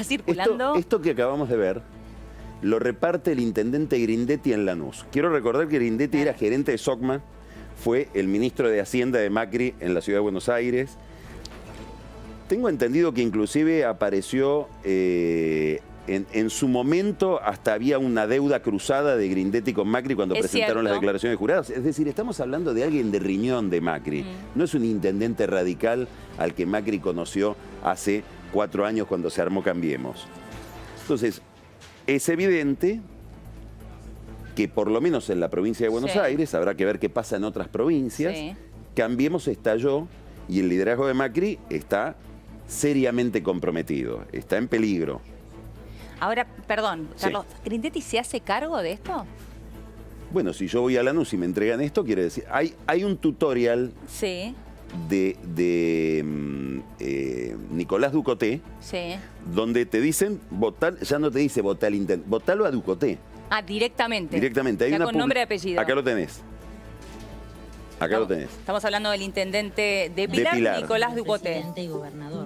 circulando. Esto que acabamos de ver lo reparte el intendente Grindetti en Lanús. Quiero recordar que Grindetti era gerente de SOCMA, fue el ministro de Hacienda de Macri en la ciudad de Buenos Aires. Tengo entendido que inclusive apareció, en su momento hasta había una deuda cruzada de Grindetti con Macri cuando presentaron las declaraciones de jurados. Es decir, estamos hablando de alguien de riñón de Macri. No es un intendente radical al que Macri conoció hace 4 años cuando se armó Cambiemos. Entonces, es evidente que por lo menos en la provincia de Buenos Aires, habrá que ver qué pasa en otras provincias, Cambiemos estalló y el liderazgo de Macri está seriamente comprometido, está en peligro. Ahora, perdón, Carlos, ¿Grindetti se hace cargo de esto? Bueno, si yo voy a Lanús y me entregan esto, quiere decir, hay un tutorial de Nicolás Ducoté, donde te dicen votar, ya no te dice votar al intendente, votalo a Ducoté. Ah, directamente. Directamente. Hay ya una con nombre y apellido. Acá lo tenés. Acá lo tenés. Estamos hablando del intendente de Pilar. Nicolás Ducoté.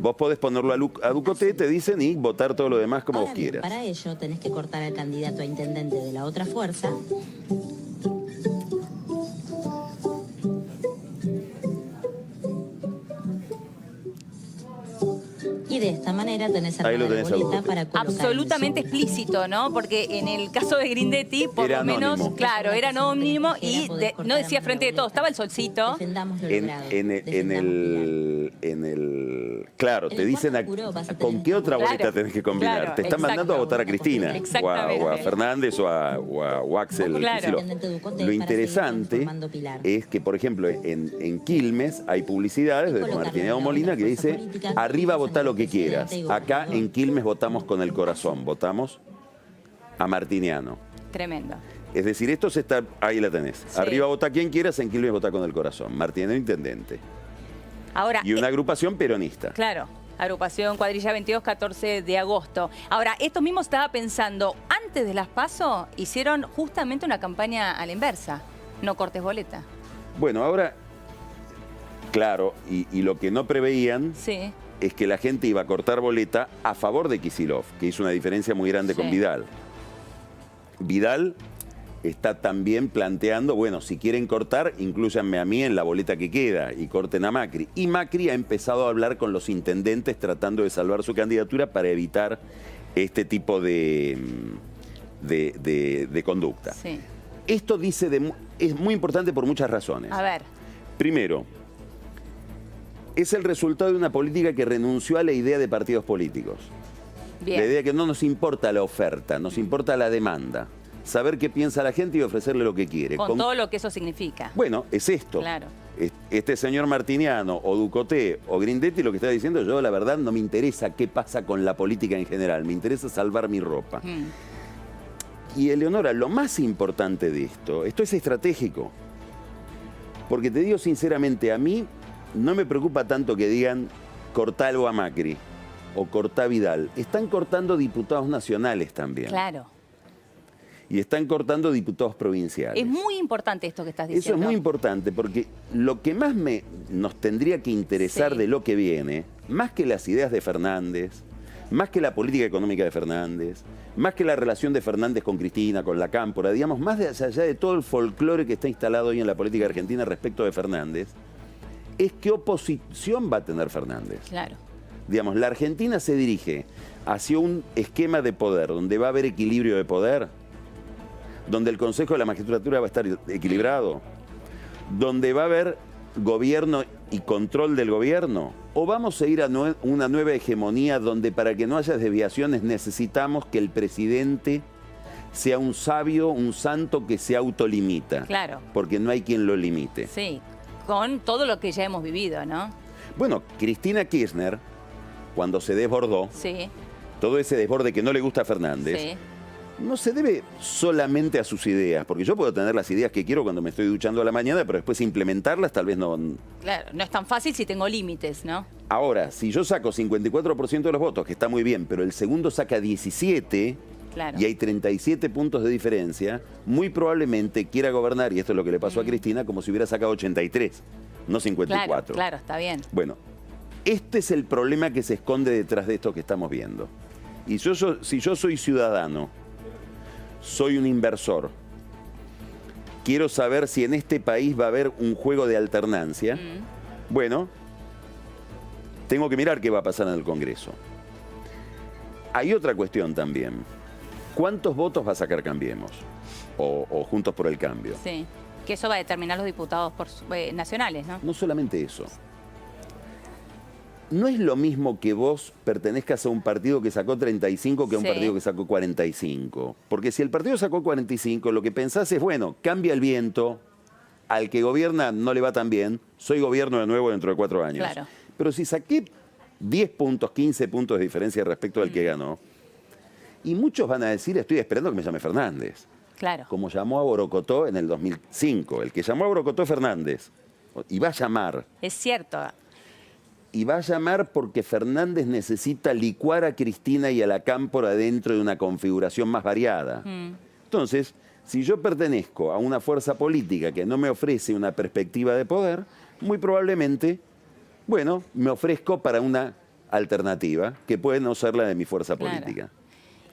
Vos podés ponerlo a Ducoté, te dicen, y votar todo lo demás como vos quieras. Para ello tenés que cortar al candidato a intendente de la otra fuerza. Y de esta manera tenés armada la boleta para colocar. Absolutamente explícito, ¿no? Porque en el caso de Grindetti, por lo menos, claro, era anónimo y no decía frente de todo, estaba el solcito. Claro, te dicen con qué otra boleta tenés que combinar. Te están mandando a votar a Cristina, o a Fernández, o a Axel. Lo interesante es que, por ejemplo, en Quilmes hay publicidades de Martiniano Molina que dice, arriba votá lo que quieras. Acá en Quilmes votamos con el corazón, votamos a Martiniano. Tremendo. Es decir, esto se está, ahí la tenés. Arriba vota quien quieras, en Quilmes vota con el corazón. Martiniano intendente. Ahora, y una agrupación peronista. Claro, agrupación Cuadrilla 22, 14 de agosto. Ahora, esto mismo estaba pensando, antes de las PASO hicieron justamente una campaña a la inversa, no cortes boleta. Bueno, ahora, claro, y lo que no preveían es que la gente iba a cortar boleta a favor de Kicillof, que hizo una diferencia muy grande con Vidal. Vidal está también planteando, bueno, si quieren cortar, inclúyanme a mí en la boleta que queda y corten a Macri. Y Macri ha empezado a hablar con los intendentes tratando de salvar su candidatura para evitar este tipo de conducta. Esto es muy importante por muchas razones. A ver. Primero, es el resultado de una política que renunció a la idea de partidos políticos. La idea que no nos importa la oferta, nos importa la demanda. Saber qué piensa la gente y ofrecerle lo que quiere. Con todo lo que eso significa. Bueno, es esto. Claro. Este señor Martiniano o Ducoté o Grindetti lo que está diciendo, yo la verdad no me interesa qué pasa con la política en general, me interesa salvar mi ropa. Y Eleonora, lo más importante de esto es estratégico. Porque te digo sinceramente, a mí no me preocupa tanto que digan cortalo a Macri o cortá a Vidal. Están cortando diputados nacionales también. Claro. Y están cortando diputados provinciales. Es muy importante esto que estás diciendo. Eso es muy importante porque lo que más nos tendría que interesar de lo que viene, más que las ideas de Fernández, más que la política económica de Fernández, más que la relación de Fernández con Cristina, con la Cámpora, digamos, más allá de todo el folclore que está instalado hoy en la política argentina respecto de Fernández, es qué oposición va a tener Fernández. Claro. Digamos, la Argentina se dirige hacia un esquema de poder donde va a haber equilibrio de poder, donde el Consejo de la Magistratura va a estar equilibrado, donde va a haber gobierno y control del gobierno, o vamos a ir a una nueva hegemonía donde para que no haya desviaciones necesitamos que el presidente sea un sabio, un santo que se autolimita. Claro. Porque no hay quien lo limite. Sí, con todo lo que ya hemos vivido, ¿no? Bueno, Cristina Kirchner, cuando se desbordó, todo ese desborde que no le gusta a Fernández, no se debe solamente a sus ideas, porque yo puedo tener las ideas que quiero cuando me estoy duchando a la mañana, pero después implementarlas tal vez no... Claro, no es tan fácil si tengo límites, ¿no? Ahora, si yo saco 54% de los votos, que está muy bien, pero el segundo saca 17... y hay 37 puntos de diferencia, muy probablemente quiera gobernar, y esto es lo que le pasó a Cristina, como si hubiera sacado 83, no 54. Claro, está bien. Bueno, este es el problema que se esconde detrás de esto que estamos viendo. Y si yo soy ciudadano, soy un inversor, quiero saber si en este país va a haber un juego de alternancia, bueno, tengo que mirar qué va a pasar en el Congreso. Hay otra cuestión también. ¿Cuántos votos va a sacar Cambiemos? O Juntos por el Cambio. Sí, que eso va a determinar los diputados nacionales, ¿no? No solamente eso. No es lo mismo que vos pertenezcas a un partido que sacó 35 que a un partido que sacó 45. Porque si el partido sacó 45, lo que pensás es, bueno, cambia el viento, al que gobierna no le va tan bien, soy gobierno de nuevo dentro de 4 años. Claro. Pero si saqué 10 puntos, 15 puntos de diferencia respecto al que ganó, y muchos van a decir, estoy esperando que me llame Fernández. Claro. Como llamó a Borocotó en el 2005. El que llamó a Borocotó es Fernández. Y va a llamar. Es cierto. Y va a llamar porque Fernández necesita licuar a Cristina y a la Cámpora dentro de una configuración más variada. Entonces, si yo pertenezco a una fuerza política que no me ofrece una perspectiva de poder, muy probablemente, bueno, me ofrezco para una alternativa que puede no ser la de mi fuerza política.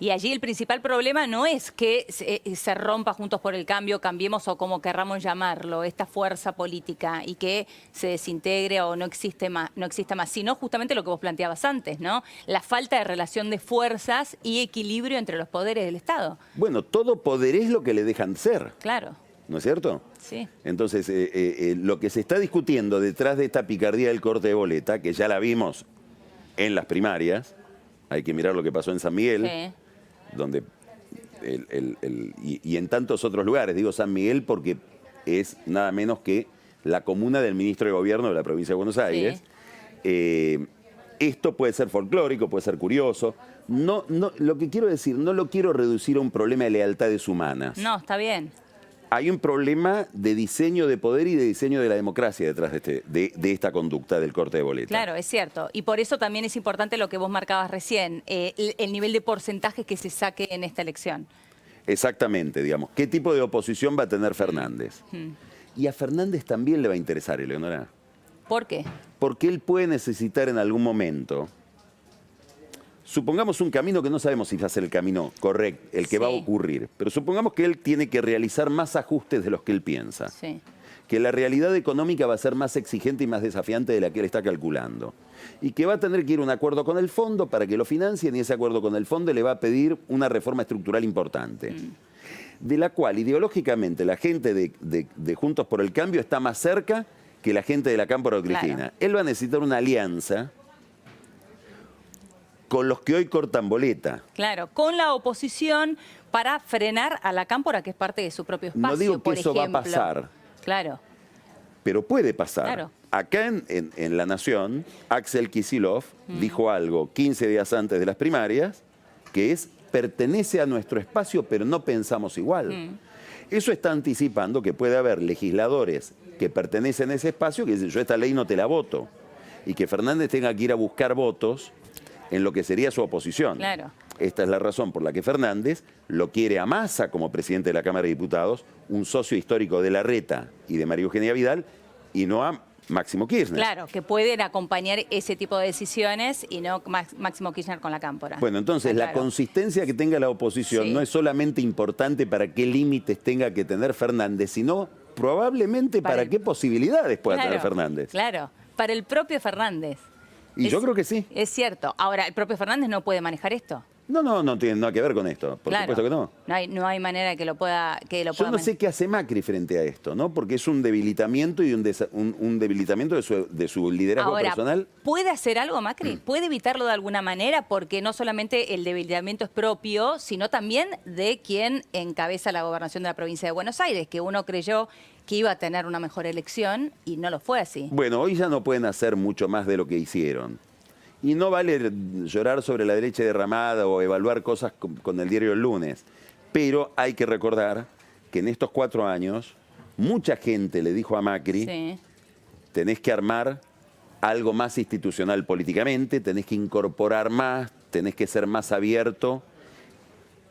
Y allí el principal problema no es que se rompa Juntos por el Cambio, Cambiemos o como querramos llamarlo, esta fuerza política y que se desintegre o no exista más, sino justamente lo que vos planteabas antes, ¿no? La falta de relación de fuerzas y equilibrio entre los poderes del Estado. Bueno, todo poder es lo que le dejan ser. Claro. ¿No es cierto? Sí. Entonces, lo que se está discutiendo detrás de esta picardía del corte de boleta, que ya la vimos en las primarias, hay que mirar lo que pasó en San Miguel, Sí. donde y en tantos otros lugares. Digo San Miguel porque es nada menos que la comuna del ministro de Gobierno de la provincia de Buenos Aires. Sí. Esto puede ser folclórico, puede ser curioso. No, lo que quiero decir, no lo quiero reducir a un problema de lealtades humanas. No, está bien. Hay un problema de diseño de poder y de diseño de la democracia detrás de esta conducta del corte de boleta. Claro, es cierto. Y por eso también es importante lo que vos marcabas recién, el nivel de porcentaje que se saque en esta elección. Exactamente, digamos. ¿Qué tipo de oposición va a tener Fernández? Y a Fernández también le va a interesar, Eleonora. ¿Por qué? Porque él puede necesitar en algún momento, supongamos un camino que no sabemos si va a ser el camino correcto, el que va a ocurrir, pero supongamos que él tiene que realizar más ajustes de los que él piensa, que la realidad económica va a ser más exigente y más desafiante de la que él está calculando, y que va a tener que ir a un acuerdo con el fondo para que lo financien, y ese acuerdo con el fondo le va a pedir una reforma estructural importante, de la cual ideológicamente la gente de Juntos por el Cambio está más cerca que la gente de la Cámpora de Cristina. Claro. Él va a necesitar una alianza con los que hoy cortan boleta. Claro, con la oposición para frenar a la Cámpora, que es parte de su propio espacio. No digo que eso va a pasar. Claro. Pero puede pasar. Claro. Acá en La Nación, Axel Kicillof dijo algo 15 días antes de las primarias, que es, pertenece a nuestro espacio, pero no pensamos igual. Eso está anticipando que puede haber legisladores que pertenecen a ese espacio que dicen, yo esta ley no te la voto. Y que Fernández tenga que ir a buscar votos en lo que sería su oposición. Claro. Esta es la razón por la que Fernández lo quiere a Massa como presidente de la Cámara de Diputados, un socio histórico de Larreta y de María Eugenia Vidal, y no a Máximo Kirchner. Claro, que pueden acompañar ese tipo de decisiones y no Máximo Kirchner con la Cámpora. Bueno, entonces la consistencia que tenga la oposición no es solamente importante para qué límites tenga que tener Fernández, sino probablemente para qué posibilidades pueda tener Fernández. Claro, para el propio Fernández. Y yo creo que sí. Es cierto. Ahora, ¿el propio Fernández no puede manejar esto? No tiene nada que ver con esto. Por supuesto que no. No hay manera que lo pueda Yo no sé qué hace Macri frente a esto, ¿no? Porque es un debilitamiento y un debilitamiento de su liderazgo personal. ¿Puede hacer algo Macri? ¿Puede evitarlo de alguna manera? Porque no solamente el debilitamiento es propio, sino también de quien encabeza la gobernación de la provincia de Buenos Aires, que uno creyó que iba a tener una mejor elección y no lo fue así. Bueno, hoy ya no pueden hacer mucho más de lo que hicieron. Y no vale llorar sobre la leche derramada o evaluar cosas con el diario El Lunes. Pero hay que recordar que en estos 4 años mucha gente le dijo a Macri, tenés que armar algo más institucional políticamente, tenés que incorporar más, tenés que ser más abierto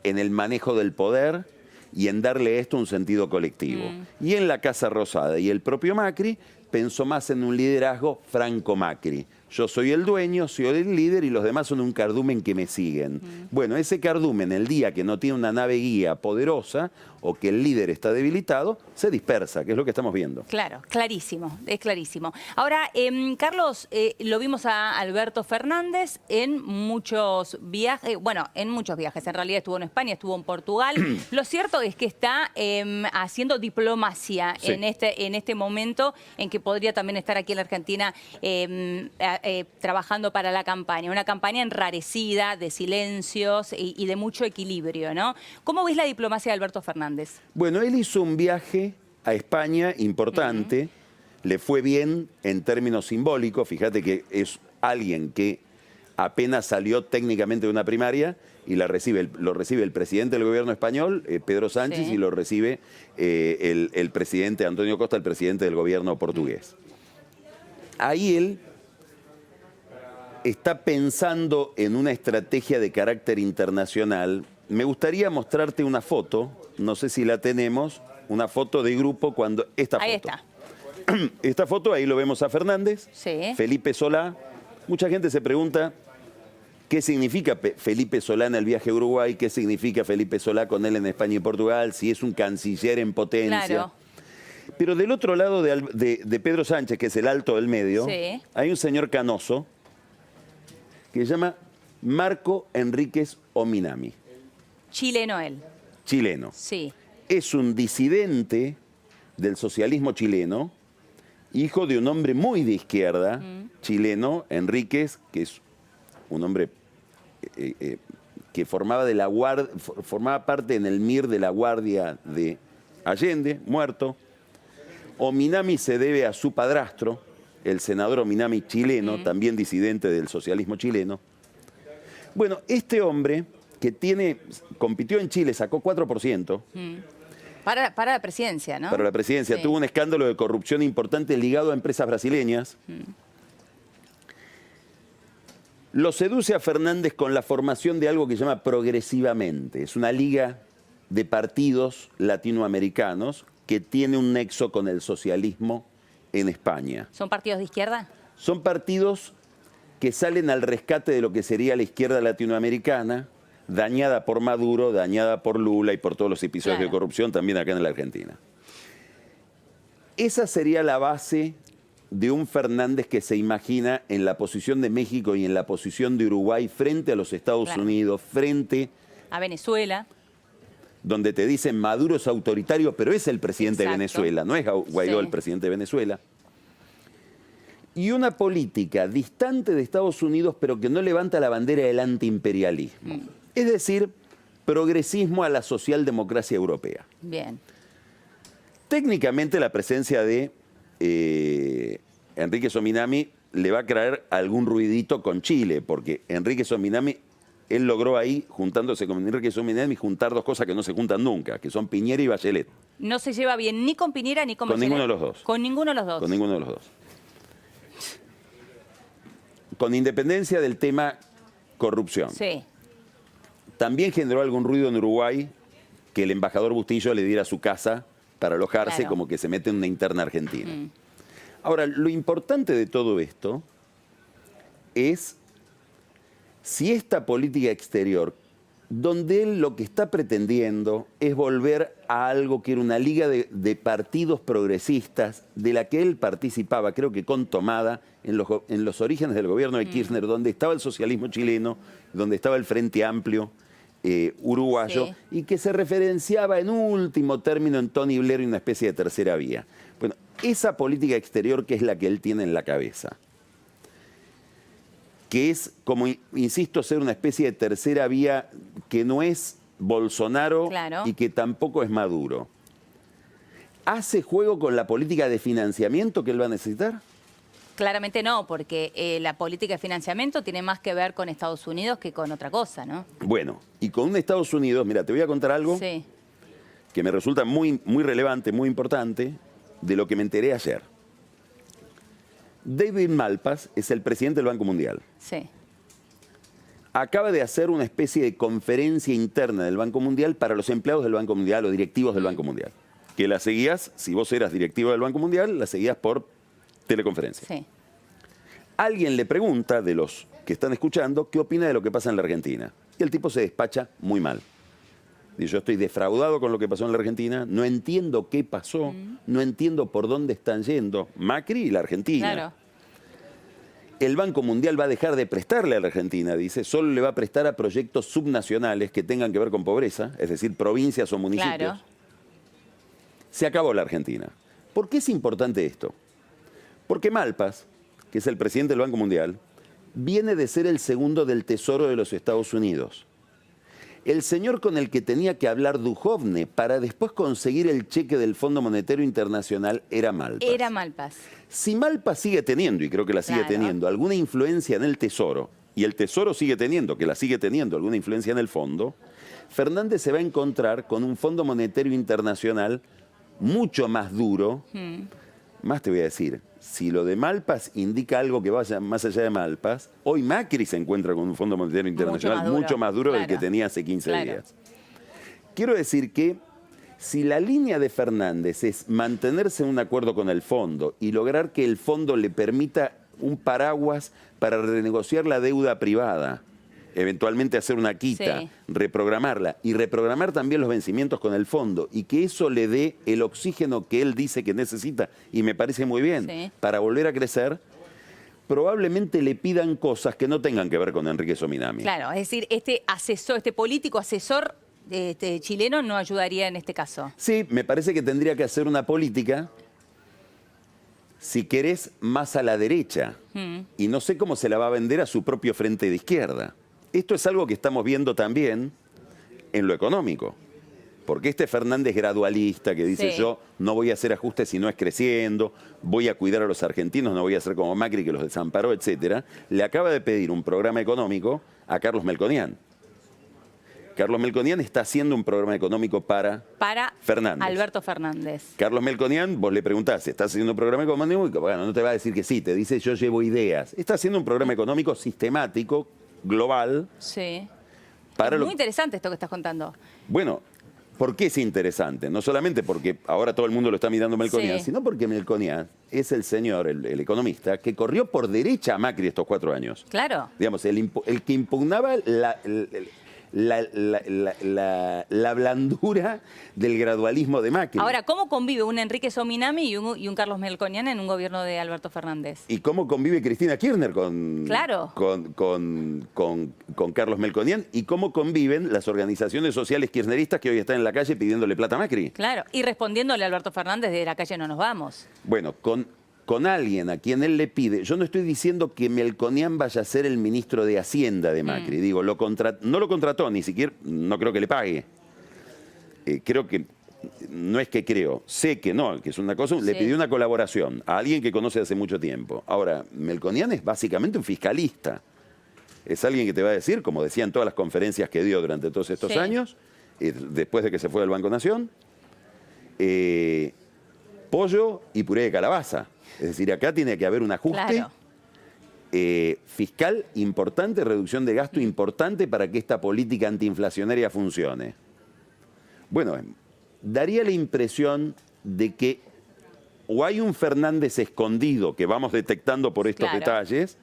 en el manejo del poder y en darle a esto un sentido colectivo. Y en la Casa Rosada y el propio Macri pensó más en un liderazgo Franco Macri, Yo soy el dueño, soy el líder y los demás son un cardumen que me siguen. Bueno, ese cardumen, el día que no tiene una nave guía poderosa o que el líder está debilitado, se dispersa, que es lo que estamos viendo. Claro, clarísimo, es clarísimo. Ahora, Carlos, lo vimos a Alberto Fernández en muchos viajes, en realidad estuvo en España, estuvo en Portugal. Lo cierto es que está haciendo diplomacia Sí. en este momento en que podría también estar aquí en la Argentina trabajando para la campaña. Una campaña enrarecida, de silencios y de mucho equilibrio, ¿no? ¿Cómo ves la diplomacia de Alberto Fernández? Bueno, él hizo un viaje a España importante, le fue bien en términos simbólicos, fíjate que es alguien que apenas salió técnicamente de una primaria y lo recibe el presidente del gobierno español, Pedro Sánchez, Sí. y lo recibe el presidente Antonio Costa, el presidente del gobierno portugués. Ahí él está pensando en una estrategia de carácter internacional. Me gustaría mostrarte una foto, no sé si la tenemos, una foto de grupo cuando... Ahí está. Esta foto, ahí lo vemos a Fernández, Sí. Felipe Solá. Mucha gente se pregunta qué significa Felipe Solá en el viaje a Uruguay, qué significa Felipe Solá con él en España y Portugal, si es un canciller en potencia. Claro. Pero del otro lado de Pedro Sánchez, que es el alto del medio, Sí. hay un señor canoso que se llama Marco Enríquez Ominami, Chileno él. chileno. Sí. Es un disidente del socialismo chileno, hijo de un hombre muy de izquierda chileno, Enríquez, que es un hombre que formaba parte en el MIR de la Guardia de Allende, muerto. Ominami se debe a su padrastro, el senador Ominami chileno, también disidente del socialismo chileno. Bueno, este hombre que compitió en Chile, sacó 4%. Para la presidencia, ¿no? Para la presidencia. Sí. Tuvo un escándalo de corrupción importante ligado a empresas brasileñas. Lo seduce a Fernández con la formación de algo que se llama Progresivamente. Es una liga de partidos latinoamericanos que tiene un nexo con el socialismo en España. ¿Son partidos de izquierda? Son partidos que salen al rescate de lo que sería la izquierda latinoamericana, dañada por Maduro, dañada por Lula y por todos los episodios Claro. de corrupción también acá en la Argentina. Esa sería la base de un Fernández que se imagina en la posición de México y en la posición de Uruguay frente a los Estados Claro. Unidos, frente A Venezuela. donde te dicen Maduro es autoritario, pero es el presidente de Exacto. Venezuela, no es Guaidó Sí. el presidente de Venezuela. Y una política distante de Estados Unidos, pero que no levanta la bandera del antiimperialismo. Es decir, progresismo a la socialdemocracia europea. Bien. Técnicamente la presencia de Enrique Ominami le va a traer algún ruidito con Chile, porque Enrique Ominami, él logró ahí, juntándose con Enrique Ominami, juntar dos cosas que no se juntan nunca, que son Piñera y Bachelet. No se lleva bien ni con Piñera ni con Con Bachelet. ninguno de los dos. Con ninguno de los dos. Con ninguno de los dos. Con independencia del tema corrupción. Sí. También generó algún ruido en Uruguay que el embajador Bustillo le diera su casa para alojarse, Claro. como que se mete en una interna argentina. Ahora, lo importante de todo esto es si esta política exterior, donde él lo que está pretendiendo es volver a algo que era una liga de partidos progresistas de la que él participaba, creo que con tomada, en los orígenes del gobierno de Kirchner, donde estaba el socialismo chileno, donde estaba el Frente Amplio uruguayo, Sí. y que se referenciaba en último término en Tony Blair y una especie de tercera vía. Bueno, esa política exterior que es la que él tiene en la cabeza, que es, como insisto, ser una especie de tercera vía que no es Bolsonaro Claro. y que tampoco es Maduro. ¿Hace juego con la política de financiamiento que él va a necesitar? Claramente no, porque la política de financiamiento tiene más que ver con Estados Unidos que con otra cosa, ¿no? Bueno, y con un Estados Unidos, mira, te voy a contar algo Sí. que me resulta muy, muy relevante, muy importante, de lo que me enteré ayer. David Malpass es el presidente del Banco Mundial. Sí. Acaba de hacer una especie de conferencia interna del Banco Mundial para los empleados del Banco Mundial o directivos del Banco Mundial. Que la seguías, si vos eras directivo del Banco Mundial, la seguías por teleconferencia. Sí. Alguien le pregunta, de los que están escuchando, qué opina de lo que pasa en la Argentina. Y el tipo se despacha muy mal. Dice, yo estoy defraudado con lo que pasó en la Argentina, no entiendo qué pasó, no entiendo por dónde están yendo Macri y la Argentina. Claro. El Banco Mundial va a dejar de prestarle a la Argentina, dice, solo le va a prestar a proyectos subnacionales que tengan que ver con pobreza, es decir, provincias o municipios. Claro. Se acabó la Argentina. ¿Por qué es importante esto? Porque Malpass, que es el presidente del Banco Mundial, viene de ser el segundo del Tesoro de los Estados Unidos. El señor con el que tenía que hablar Duhovne para después conseguir el cheque del Fondo Monetario Internacional era Malpass. Era Malpass. Si Malpass sigue teniendo, y creo que la sigue Claro. teniendo, alguna influencia en el Tesoro, y el Tesoro sigue teniendo, que la sigue teniendo, alguna influencia en el fondo, Fernández se va a encontrar con un Fondo Monetario Internacional mucho más duro. Más te voy a decir, si lo de Malpass indica algo que vaya más allá de Malpass, hoy Macri se encuentra con un Fondo Monetario Internacional mucho más duro del que Claro. tenía hace 15 Claro. días. Quiero decir que si la línea de Fernández es mantenerse en un acuerdo con el fondo y lograr que el fondo le permita un paraguas para renegociar la deuda privada, eventualmente hacer una quita, Sí. reprogramarla y reprogramar también los vencimientos con el fondo y que eso le dé el oxígeno que él dice que necesita, y me parece muy bien, Sí. para volver a crecer, probablemente le pidan cosas que no tengan que ver con Enrique Sominami. Claro, es decir, este asesor, este político asesor chileno no ayudaría en este caso. Sí, me parece que tendría que hacer una política, si querés, más a la derecha. Y no sé cómo se la va a vender a su propio frente de izquierda. Esto es algo que estamos viendo también en lo económico. Porque este Fernández gradualista que dice, Sí. yo no voy a hacer ajustes si no es creciendo, voy a cuidar a los argentinos, no voy a ser como Macri que los desamparó, etcétera, le acaba de pedir un programa económico a Carlos Melconian. Carlos Melconian está haciendo un programa económico para Fernández. Alberto Fernández. Carlos Melconian, vos le preguntás, ¿estás haciendo un programa económico? Bueno, no te va a decir que sí, te dice yo llevo ideas. Está haciendo un programa económico sistemático, global, Sí. para Es lo muy interesante esto que estás contando. Bueno, ¿por qué es interesante? No solamente porque ahora todo el mundo lo está mirando a Melconian, Sí. sino porque Melconian es el señor, el economista, que corrió por derecha a Macri estos 4 años. Claro. Digamos, el que impugnaba la blandura del gradualismo de Macri. Ahora, ¿cómo convive un Enrique Sominami y un Carlos Melconian en un gobierno de Alberto Fernández? ¿Y cómo convive Cristina Kirchner Claro. con Carlos Melconian? ¿Y cómo conviven las organizaciones sociales kirchneristas que hoy están en la calle pidiéndole plata a Macri? Claro. Y respondiéndole a Alberto Fernández, de la calle no nos vamos. Bueno, con alguien a quien él le pide, yo no estoy diciendo que Melconian vaya a ser el ministro de Hacienda de Macri, digo, no lo contrató, ni siquiera, no creo que le pague. Creo que, no es que creo, sé que no, que es una cosa, le Sí. pidió una colaboración a alguien que conoce hace mucho tiempo. Ahora, Melconian es básicamente un fiscalista. Es alguien que te va a decir, como decía en todas las conferencias que dio durante todos estos Sí. años, después de que se fue del Banco Nación, pollo y puré de calabaza. Es decir, acá tiene que haber un ajuste Claro. fiscal importante, reducción de gasto importante para que esta política antiinflacionaria funcione. Bueno, daría la impresión de que o hay un Fernández escondido que vamos detectando por estos Claro. detalles,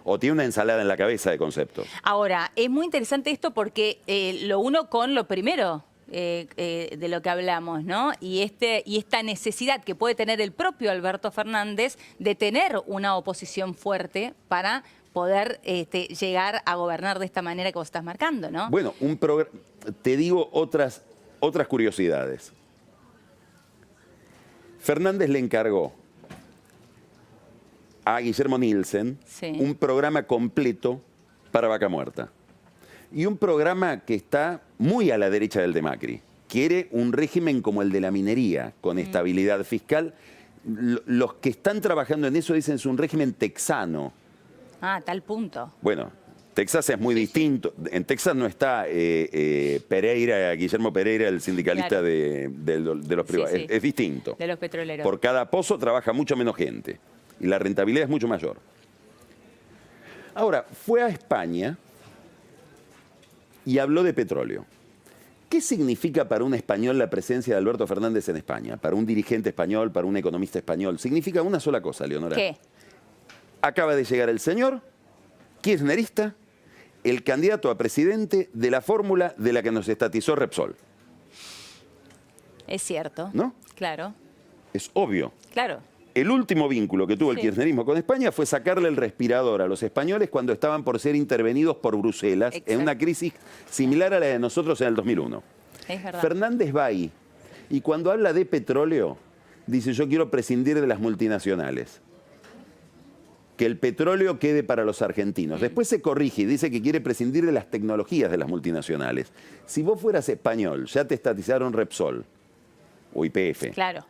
o tiene una ensalada en la cabeza de conceptos. Ahora, es muy interesante esto porque lo uno con lo primero de lo que hablamos, ¿no? Y esta necesidad que puede tener el propio Alberto Fernández de tener una oposición fuerte para poder llegar a gobernar de esta manera que vos estás marcando, ¿no? Bueno, te digo otras curiosidades. Fernández le encargó a Guillermo Nielsen Sí. un programa completo para Vaca Muerta. Y un programa que está muy a la derecha del de Macri. Quiere un régimen como el de la minería, con estabilidad fiscal. Los que están trabajando en eso dicen es un régimen texano. Ah, tal punto. Bueno, Texas es muy distinto. En Texas no está Pereira, Guillermo Pereira, el sindicalista Claro. de los privados. Sí. Es distinto. De los petroleros. Por cada pozo trabaja mucho menos gente y la rentabilidad es mucho mayor. Ahora, fue a España y habló de petróleo. ¿Qué significa para un español la presencia de Alberto Fernández en España? Para un dirigente español, para un economista español. Significa una sola cosa, Leonora. ¿Qué? acaba de llegar el señor kirchnerista, el candidato a presidente de la fórmula de la que nos estatizó Repsol. Es cierto. ¿No? Claro. Es obvio. Claro. El último vínculo que tuvo el kirchnerismo con España fue sacarle el respirador a los españoles cuando estaban por ser intervenidos por Bruselas en una crisis similar a la de nosotros en el 2001. Es verdad. Fernández va ahí y cuando habla de petróleo dice yo quiero prescindir de las multinacionales. Que el petróleo quede para los argentinos. Después se corrige y dice que quiere prescindir de las tecnologías de las multinacionales. Si vos fueras español, ya te estatizaron Repsol o YPF. Claro.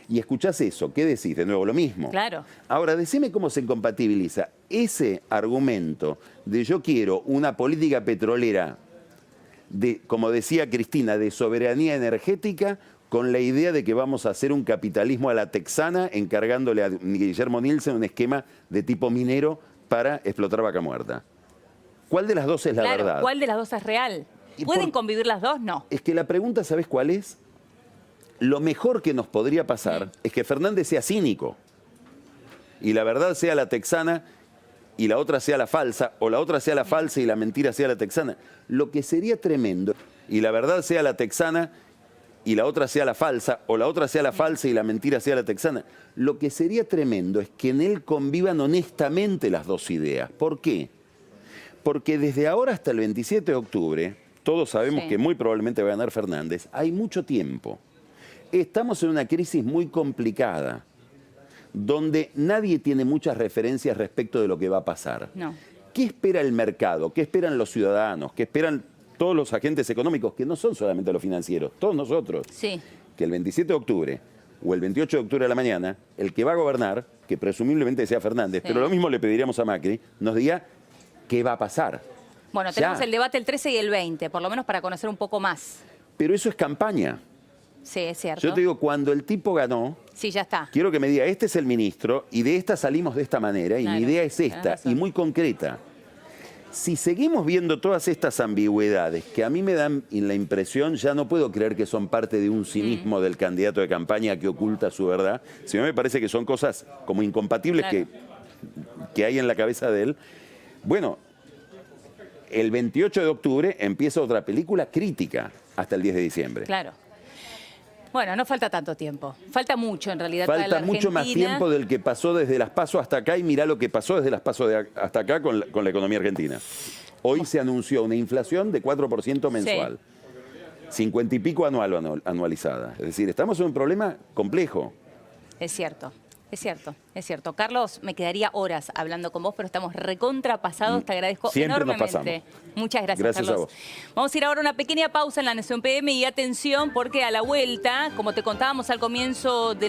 Y escuchás eso, ¿qué decís? De nuevo lo mismo. Claro. Ahora, decime cómo se compatibiliza ese argumento de yo quiero una política petrolera, de, como decía Cristina, de soberanía energética, con la idea de que vamos a hacer un capitalismo a la texana, encargándole a Guillermo Nielsen un esquema de tipo minero para explotar Vaca Muerta. ¿Cuál de las dos es la verdad? ¿Cuál de las dos es real? Y ¿Pueden convivir las dos? No. Es que la pregunta, ¿sabes cuál es? Lo mejor que nos podría pasar es que Fernández sea cínico y la verdad sea la texana y la otra sea la falsa, o la otra sea la falsa y la mentira sea la texana. Lo que sería tremendo, y la verdad sea la texana y la otra sea la falsa, o la otra sea la falsa y la mentira sea la texana. Lo que sería tremendo es que en él convivan honestamente las dos ideas. ¿Por qué? Porque desde ahora hasta el 27 de octubre, todos sabemos que muy probablemente va a ganar Fernández, hay mucho tiempo. Estamos en una crisis muy complicada, donde nadie tiene muchas referencias respecto de lo que va a pasar. No. ¿Qué espera el mercado? ¿Qué esperan los ciudadanos? ¿Qué esperan todos los agentes económicos, que no son solamente los financieros, todos nosotros? Sí. Que el 27 de octubre o el 28 de octubre a la mañana, el que va a gobernar, que presumiblemente sea Fernández, pero lo mismo le pediríamos a Macri, nos diga qué va a pasar. Bueno, tenemos el debate el 13 y el 20, por lo menos para conocer un poco más. Pero eso es campaña. Sí, es cierto. Yo te digo, cuando el tipo ganó, sí, ya está. Quiero que me diga, este es el ministro y de esta salimos de esta manera y mi idea es esta y muy concreta. Si seguimos viendo todas estas ambigüedades que a mí me dan la impresión, ya no puedo creer que son parte de un cinismo del candidato de campaña que oculta su verdad, sino me parece que son cosas como incompatibles que hay en la cabeza de él. Bueno, el 28 de octubre empieza otra película crítica hasta el 10 de diciembre. Claro. Bueno, no falta tanto tiempo. Falta mucho, en realidad. Falta mucho más tiempo del que pasó desde las PASO hasta acá y mirá lo que pasó desde las PASO hasta acá con la economía argentina. Hoy se anunció una inflación de 4% mensual. 50 y pico anualizada. Es decir, estamos en un problema complejo. Es cierto. Es cierto, es cierto. Carlos, me quedaría horas hablando con vos, pero estamos recontrapasados. Te agradezco enormemente. Muchas gracias, Carlos. A vos. Vamos a ir ahora a una pequeña pausa en La Nación PM y atención porque a la vuelta, como te contábamos al comienzo del